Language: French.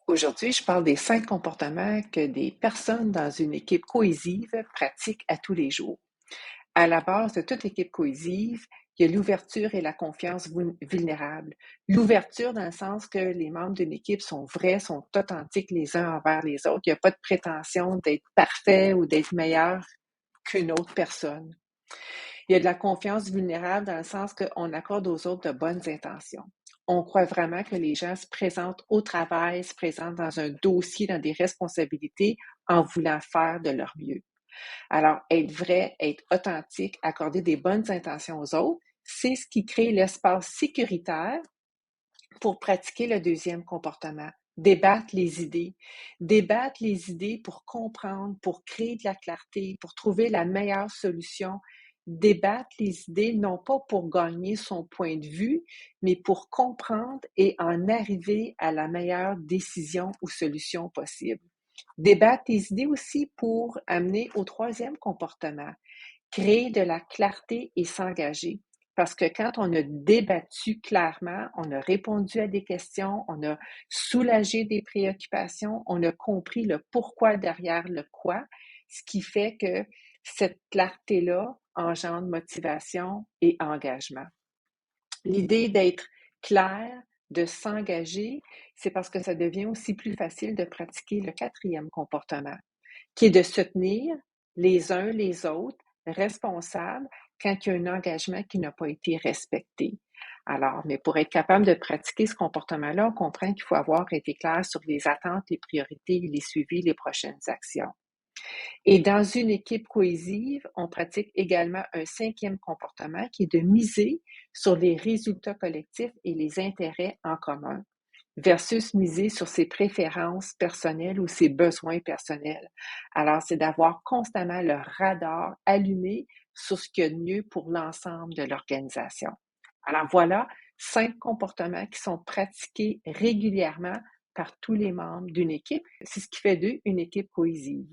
Aujourd'hui, je parle des 5 comportements que des personnes dans une équipe cohésive pratiquent à tous les jours. À la base de toute équipe cohésive, il y a l'ouverture et la confiance vulnérable. L'ouverture dans le sens que les membres d'une équipe sont vrais, sont authentiques les uns envers les autres. Il n'y a pas de prétention d'être parfait ou d'être meilleur qu'une autre personne. Il y a de la confiance vulnérable dans le sens qu'on accorde aux autres de bonnes intentions. On croit vraiment que les gens se présentent au travail, se présentent dans un dossier, dans des responsabilités, en voulant faire de leur mieux. Alors, être vrai, être authentique, accorder des bonnes intentions aux autres, c'est ce qui crée l'espace sécuritaire pour pratiquer le deuxième comportement. Débattre les idées. Débattre les idées pour comprendre, pour créer de la clarté, pour trouver la meilleure solution. Débattre les idées, non pas pour gagner son point de vue, mais pour comprendre et en arriver à la meilleure décision ou solution possible. Débattre les idées aussi pour amener au troisième comportement, créer de la clarté et s'engager. Parce que quand on a débattu clairement, on a répondu à des questions, on a soulagé des préoccupations, on a compris le pourquoi derrière le quoi, ce qui fait que cette clarté-là engendre motivation et engagement. L'idée d'être clair, de s'engager, c'est parce que ça devient aussi plus facile de pratiquer le quatrième comportement, qui est de se tenir les uns les autres responsables quand il y a un engagement qui n'a pas été respecté. Alors, mais pour être capable de pratiquer ce comportement-là, on comprend qu'il faut avoir été clair sur les attentes, les priorités, les suivis, les prochaines actions. Et dans une équipe cohésive, on pratique également un cinquième comportement qui est de miser sur les résultats collectifs et les intérêts en commun versus miser sur ses préférences personnelles ou ses besoins personnels. Alors, c'est d'avoir constamment le radar allumé sur ce qu'il y a de mieux pour l'ensemble de l'organisation. Alors voilà, 5 comportements qui sont pratiqués régulièrement par tous les membres d'une équipe. C'est ce qui fait d'eux une équipe cohésive.